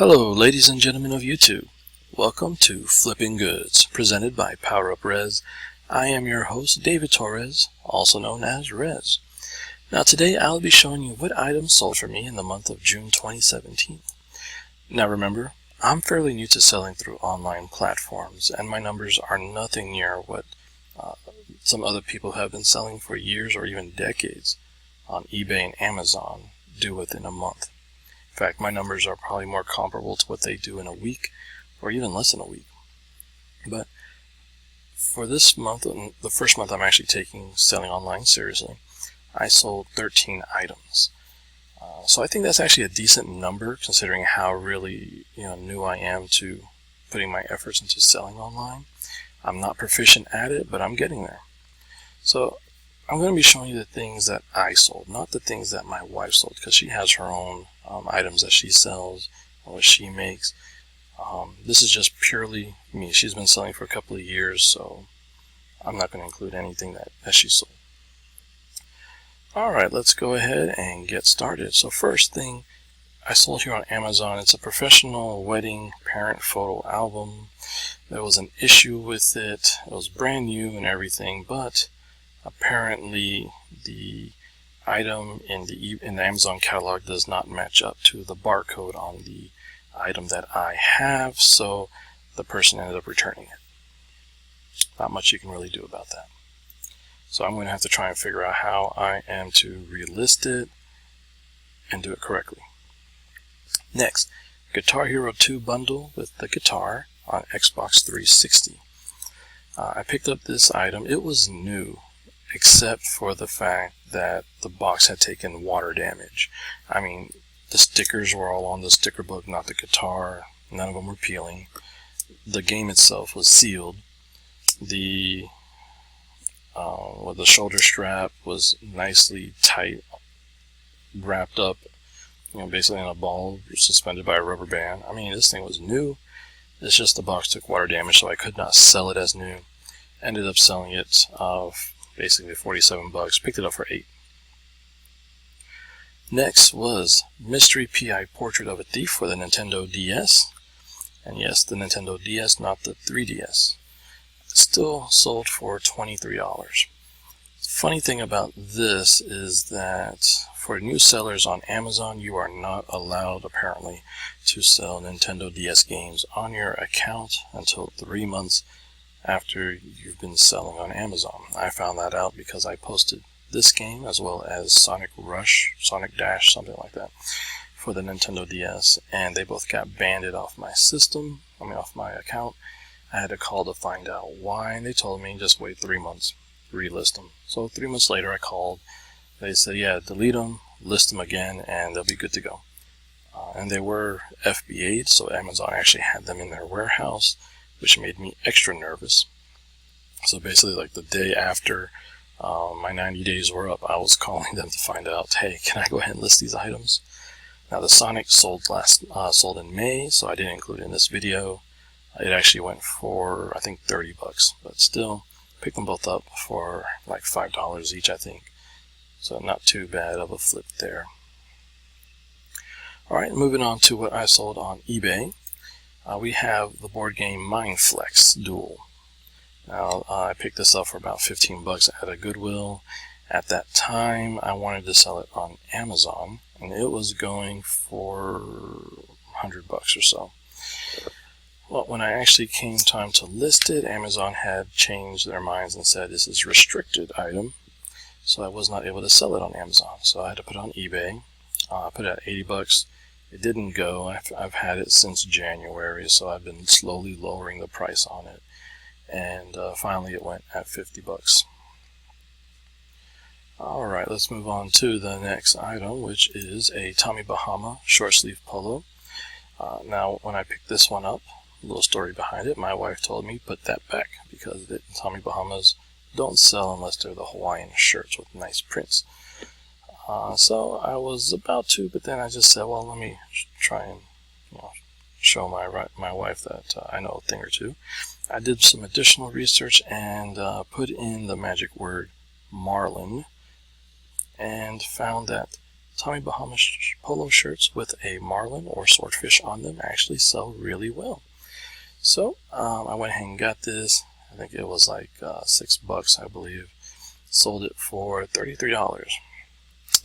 Hello ladies and gentlemen of YouTube. Welcome to Flippin' Goods, presented by Power Up Rez. I am your host, David Torres, also known as Rez. Now today I'll be showing you what items sold for me in the month of June 2017. Now remember, I'm fairly new to selling through online platforms, and my numbers are nothing near what some other people have been selling for years or even decades on eBay and Amazon do within a month. In fact, my numbers are probably more comparable to what they do in a week or even less than a week. But for this month, the first month I'm actually taking selling online seriously, I sold 13 items. So I think that's actually a decent number considering how really new I am to putting my efforts into selling online. I'm not proficient at it, but I'm getting there. So I'm going to be showing you the things that I sold, not the things that my wife sold, because she has her own items that she sells or what she makes. This is just purely me. She's been selling for a couple of years, so I'm not going to include anything that she sold. Alright, let's go ahead and get started. So first thing I sold here on Amazon, it's a professional wedding parent photo album. There was an issue with it. It was brand new and everything, but apparently the item in the Amazon catalog does not match up to the barcode on the item that I have, so the person ended up returning it. Not much you can really do about that. So I'm going to have to try and figure out how I am to relist it and do it correctly. Next, Guitar Hero 2 bundle with the guitar on Xbox 360. I picked up this item. It was new, except for the fact that the box had taken water damage. I mean, the stickers were all on the sticker book, not the guitar. None of them were peeling. The game itself was sealed. The shoulder strap was nicely tight, wrapped up, basically in a ball suspended by a rubber band. I mean, this thing was new. It's just the box took water damage, so I could not sell it as new. Ended up selling it basically 47 bucks. Picked it up for $8. Next was Mystery PI Portrait of a Thief for the Nintendo DS. And yes, the Nintendo DS, not the 3DS. Still sold for $23. Funny thing about this is that for new sellers on Amazon, you are not allowed apparently to sell Nintendo DS games on your account until 3 months after you've been selling on Amazon. I found that out because I posted this game as well as Sonic Rush, Sonic Dash, something like that, for the Nintendo DS, and they both got banned off my system, off my account. I had to call to find out why, and they told me just wait 3 months, relist them. So 3 months later I called. They said, yeah, delete them, list them again, and they'll be good to go. And they were FBA'd, so Amazon actually had them in their warehouse, which made me extra nervous. So basically, like the day after my 90 days were up, I was calling them to find out, hey, can I go ahead and list these items? Now the Sonic sold in May, so I didn't include it in this video. It actually went for, I think, 30 bucks, but still, picked them both up for like $5 each, I think. So not too bad of a flip there. Alright, moving on to what I sold on eBay. We have the board game Mindflex Duel. Now, I picked this up for about 15 bucks at a Goodwill. At that time, I wanted to sell it on Amazon, and it was going for 100 bucks or so. Well, when I actually came time to list it, Amazon had changed their minds and said this is a restricted item, so I was not able to sell it on Amazon. So I had to put it on eBay. I put it at 80 bucks. It didn't go. I've had it since January, so I've been slowly lowering the price on it. And finally it went at 50 bucks. Alright, let's move on to the next item, which is a Tommy Bahama short sleeve polo. Now, when I picked this one up, a little story behind it, my wife told me put that back because Tommy Bahamas don't sell unless they're the Hawaiian shirts with nice prints. So I was about to, but then I just said, well, let me try and show my wife that I know a thing or two. I did some additional research and put in the magic word Marlin and found that Tommy Bahama polo shirts with a marlin or swordfish on them actually sell really well. So I went ahead and got this. I think it was like $6, I believe. Sold it for $33.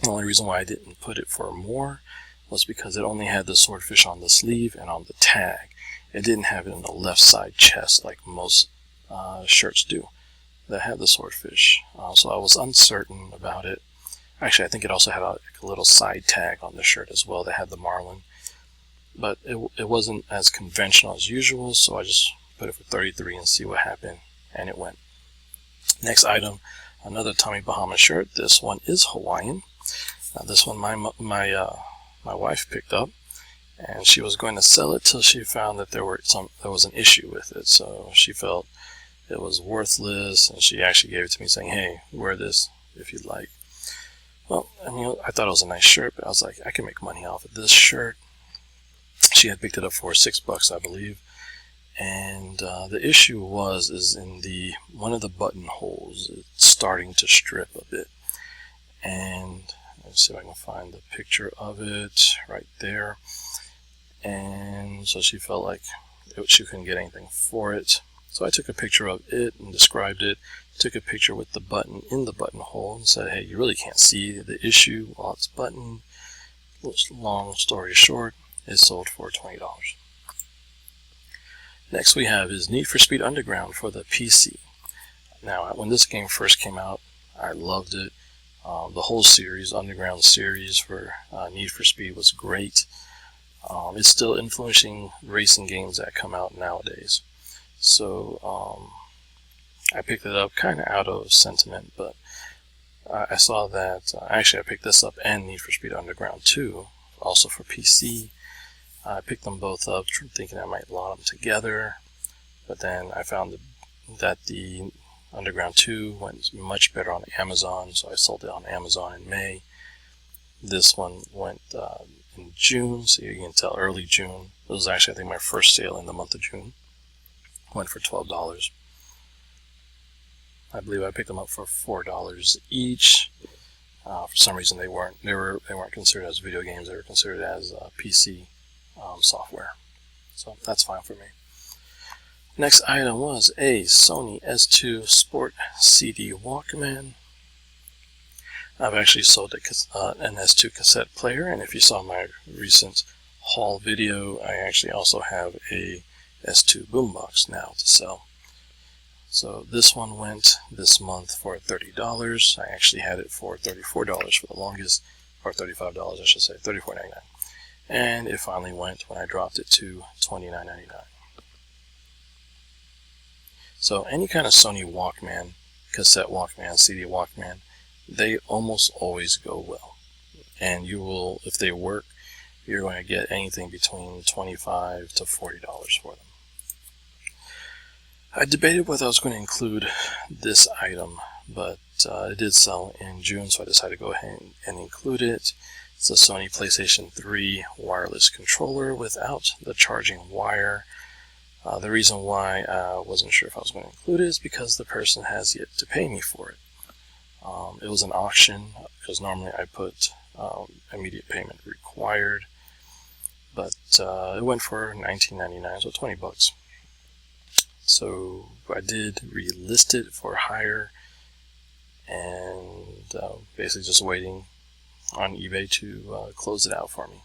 The only reason why I didn't put it for more was because it only had the swordfish on the sleeve and on the tag. It didn't have it in the left side chest like most shirts do that had the swordfish. So I was uncertain about it. Actually, I think it also had a little side tag on the shirt as well that had the marlin. But it wasn't as conventional as usual, so I just put it for $33 and see what happened, and it went. Next item, another Tommy Bahama shirt. This one is Hawaiian. Now this one my wife picked up, and she was going to sell it till she found that there was an issue with it. So she felt it was worthless, and she actually gave it to me saying, "Hey, wear this if you'd like." Well, I mean, I thought it was a nice shirt, but I was like, I can make money off of this shirt. She had picked it up for $6, I believe. And the issue is in one of the buttonholes. It's starting to strip a bit. And let's see if I can find the picture of it right there. And so she felt like she couldn't get anything for it. So I took a picture of it and described it. Took a picture with the button in the buttonhole and said, hey, you really can't see the issue while it's buttoned. Long story short, it sold for $20. Next we have is Need for Speed Underground for the PC. Now, when this game first came out, I loved it. The whole series, Underground series for Need for Speed, was great. It's still influencing racing games that come out nowadays. So I picked it up kind of out of sentiment, but I saw that actually I picked this up and Need for Speed Underground 2, also for PC. I picked them both up thinking I might lot them together, but then I found that the Underground 2 went much better on Amazon, so I sold it on Amazon in May. This one went in June, so you can tell early June. It was actually, I think, my first sale in the month of June. Went for $12. I believe I picked them up for $4 each. For some reason, they weren't considered as video games. They were considered as PC software. So that's fine for me. Next item was a Sony S2 Sport CD Walkman. I've actually sold an S2 cassette player, and if you saw my recent haul video, I actually also have a S2 boombox now to sell. So this one went this month for $30. I actually had it for $34 for the longest, or $35 I should say, $34.99. And it finally went when I dropped it to $29.99. So any kind of Sony Walkman, cassette Walkman, CD Walkman, they almost always go well. And you will, if they work, you're going to get anything between $25 to $40 for them. I debated whether I was going to include this item, but it did sell in June, so I decided to go ahead and include it. It's a Sony PlayStation 3 wireless controller without the charging wire. The reason why I wasn't sure if I was going to include it is because the person has yet to pay me for it. It was an auction, because normally I put immediate payment required, but it went for $19.99, so $20. So I did relist it for hire, and basically just waiting on eBay to close it out for me.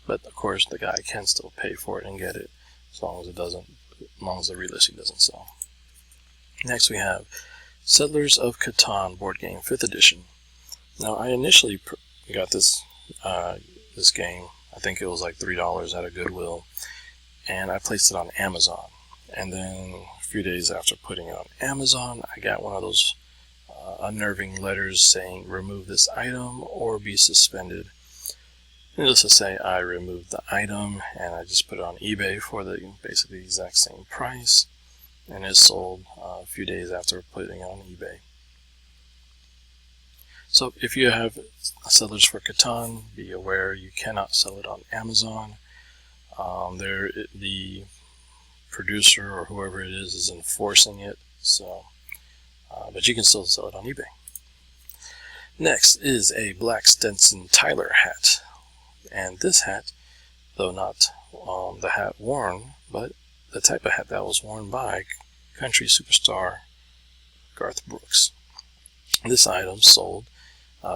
But of course, the guy can still pay for it and get it, as long as the relisting doesn't sell. Next, we have Settlers of Catan board game, 5th edition. Now, I initially got this game. I think it was like $3 at a Goodwill, and I placed it on Amazon. And then a few days after putting it on Amazon, I got one of those unnerving letters saying remove this item or be suspended. Needless to say, I removed the item and I just put it on eBay for basically the exact same price, and it sold a few days after putting it on eBay. So if you have Settlers for Catan, be aware you cannot sell it on Amazon. The producer or whoever it is enforcing it, so but you can still sell it on eBay. Next is a black Stetson Tyler hat. And this hat, though not the hat worn, but the type of hat that was worn by country superstar Garth Brooks. This item sold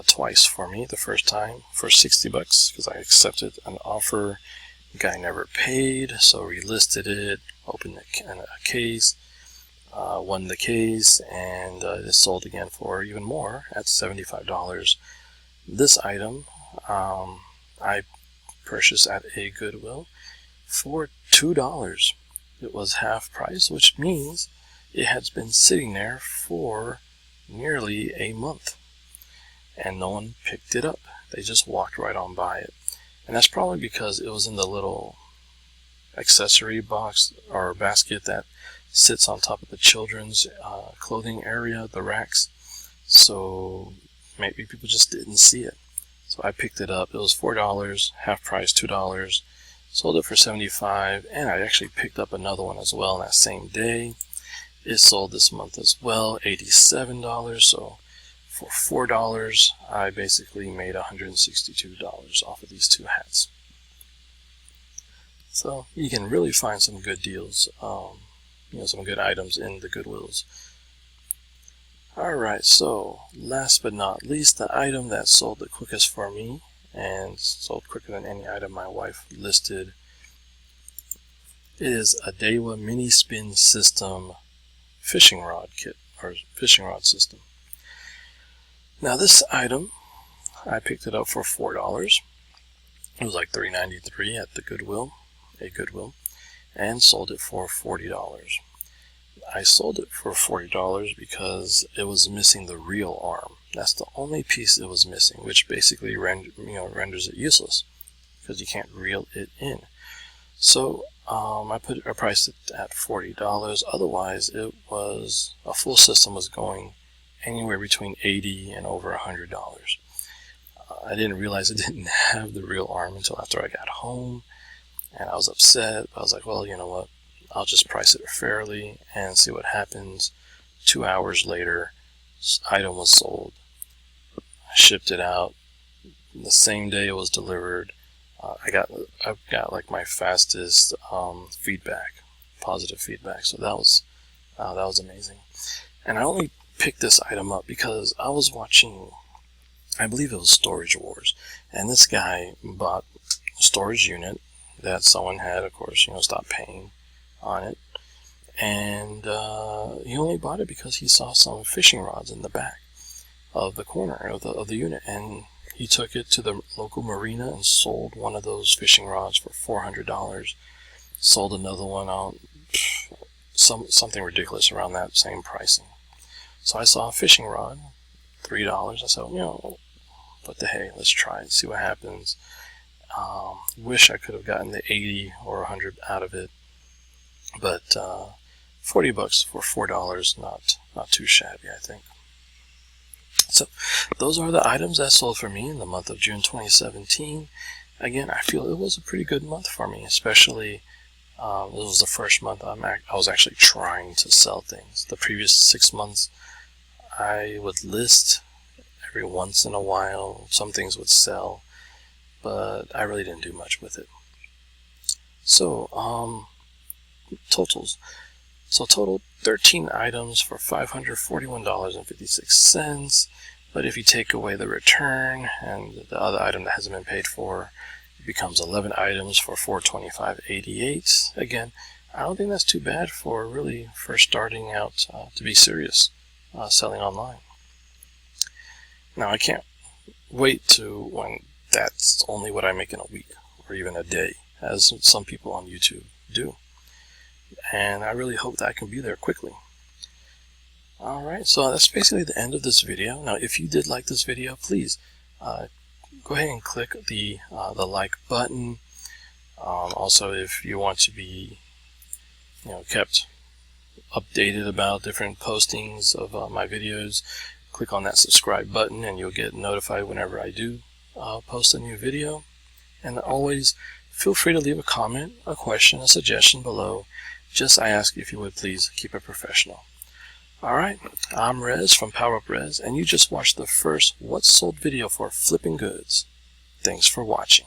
twice for me. The first time for $60 because I accepted an offer. The guy never paid, so relisted it, opened a case, won the case, and it sold again for even more at $75. This item I purchased at a Goodwill for $2. It was half price, which means it has been sitting there for nearly a month and no one picked it up. They just walked right on by it. And that's probably because it was in the little accessory box or basket that sits on top of the children's clothing area, the racks. So maybe people just didn't see it. So I picked it up. It was $4, half price, $2. Sold it for $75, and I actually picked up another one as well on that same day. It sold this month as well, $87. So for $4, I basically made $162 off of these two hats. So you can really find some good deals, some good items in the Goodwills. Alright, so last but not least, the item that sold the quickest for me and sold quicker than any item my wife listed is a Daiwa Mini Spin System fishing rod kit, or fishing rod system. Now this item, I picked it up for $4. It was like $3.93 at the Goodwill, and sold it for $40. I sold it for $40 because it was missing the reel arm. That's the only piece it was missing, which basically renders it useless because you can't reel it in. So I priced it at $40. Otherwise, it was a full system was going anywhere between $80 and over $100. I didn't realize it didn't have the reel arm until after I got home, and I was upset. I was like, well, you know what? I'll just price it fairly and see what happens. 2 hours later, this item was sold. I shipped it out. The same day it was delivered. I got like my fastest positive feedback. So that was amazing. And I only picked this item up because I was watching, I believe it was Storage Wars, and this guy bought a storage unit that someone had, of course, stopped paying on it, and he only bought it because he saw some fishing rods in the back of the corner of the unit, and he took it to the local marina and sold one of those fishing rods for $400. Sold another one out something ridiculous around that same pricing. So I saw a fishing rod, $3. I said, what the hey, let's try it, see what happens. Wish I could have gotten the 80 or 100 out of it, but $40 for $4, not too shabby, I think. So those are the items that sold for me in the month of June 2017. Again, I feel it was a pretty good month for me, especially this was the first month I was actually trying to sell things. The previous 6 months, I would list every once in a while. Some things would sell, but I really didn't do much with it. So, totals. So total 13 items for $541.56. But if you take away the return and the other item that hasn't been paid for, it becomes 11 items for $425.88. Again, I don't think that's too bad for really first starting out to be serious selling online. Now I can't wait to when that's only what I make in a week or even a day, as some people on YouTube do. And I really hope that I can be there quickly. Alright, so that's basically the end of this video. Now if you did like this video, please go ahead and click the like button. Also, if you want to be kept updated about different postings of my videos, click on that subscribe button and you'll get notified whenever I do post a new video. And always feel free to leave a comment, a question, a suggestion below. Just I ask if you would please keep it professional. Alright, I'm Rez from Power Up Rez, and you just watched the first What's Sold video for Flippin' Goods. Thanks for watching.